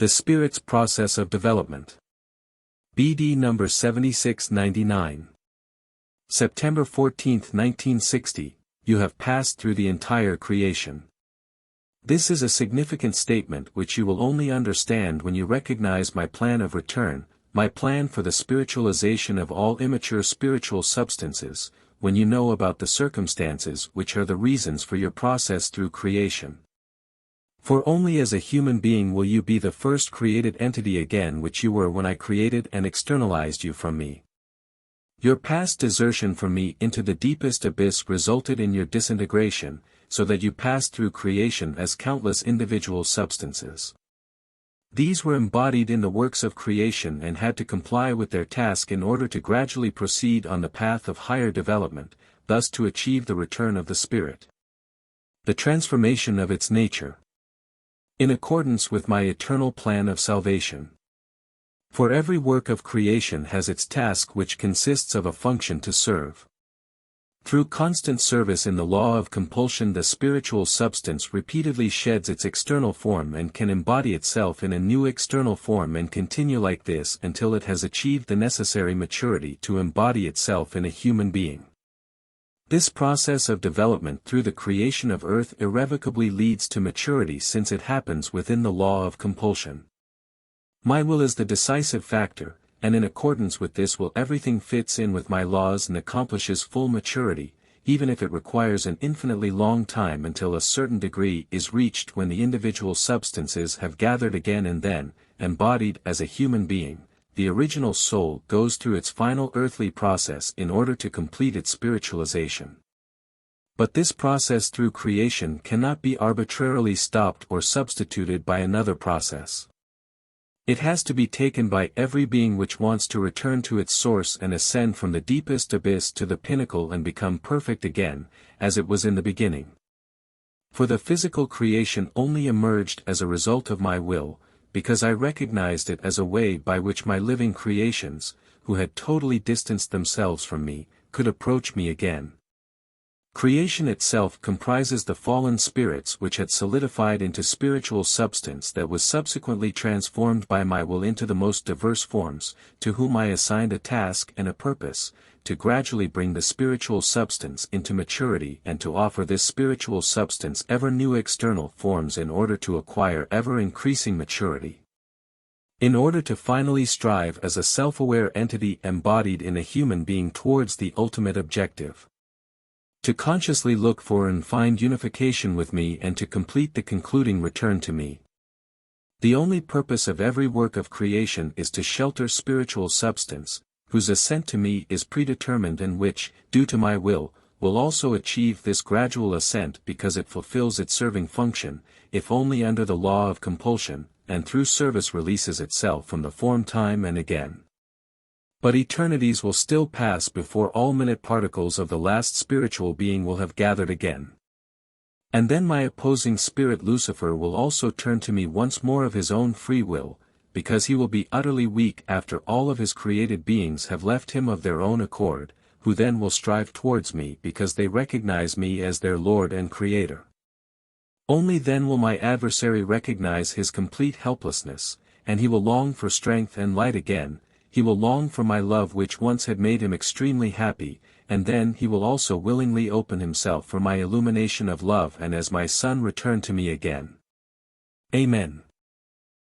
The Spirit's Process of Development. BD number 7699. September 14, 1960, you have passed through the entire creation. This is a significant statement which you will only understand when you recognize my plan of return, my plan for the spiritualization of all immature spiritual substances, when you know about the circumstances which are the reasons for your process through creation. For only as a human being will you be the first created entity again which you were when I created and externalized you from me. Your past desertion from me into the deepest abyss resulted in your disintegration, so that you passed through creation as countless individual substances. These were embodied in the works of creation and had to comply with their task in order to gradually proceed on the path of higher development, thus to achieve the return of the Spirit. The transformation of its nature. In accordance with my eternal plan of salvation. For every work of creation has its task which consists of a function to serve. Through constant service in the law of compulsion the spiritual substance repeatedly sheds its external form and can embody itself in a new external form and continue like this until it has achieved the necessary maturity to embody itself in a human being. This process of development through the creation of earth irrevocably leads to maturity since it happens within the law of compulsion. My will is the decisive factor, and in accordance with this will everything fits in with my laws and accomplishes full maturity, even if it requires an infinitely long time until a certain degree is reached when the individual substances have gathered again and then, embodied as a human being, the original soul goes through its final earthly process in order to complete its spiritualization. But this process through creation cannot be arbitrarily stopped or substituted by another process. It has to be taken by every being which wants to return to its source and ascend from the deepest abyss to the pinnacle and become perfect again, as it was in the beginning. For the physical creation only emerged as a result of my will, because I recognized it as a way by which my living creations, who had totally distanced themselves from me, could approach me again. Creation itself comprises the fallen spirits which had solidified into spiritual substance that was subsequently transformed by my will into the most diverse forms, to whom I assigned a task and a purpose, to gradually bring the spiritual substance into maturity and to offer this spiritual substance ever new external forms in order to acquire ever-increasing maturity. In order to finally strive as a self-aware entity embodied in a human being towards the ultimate objective. To consciously look for and find unification with me and to complete the concluding return to me. The only purpose of every work of creation is to shelter spiritual substance, whose ascent to me is predetermined and which, due to my will also achieve this gradual ascent because it fulfills its serving function, if only under the law of compulsion, and through service releases itself from the form time and again. But eternities will still pass before all minute particles of the last spiritual being will have gathered again. And then my opposing spirit Lucifer will also turn to me once more of his own free will, because he will be utterly weak after all of his created beings have left him of their own accord, who then will strive towards me because they recognize me as their Lord and Creator. Only then will my adversary recognize his complete helplessness, and he will long for strength and light again. He will long for my love which once had made him extremely happy, and then he will also willingly open himself for my illumination of love and as my Son return to me again. Amen.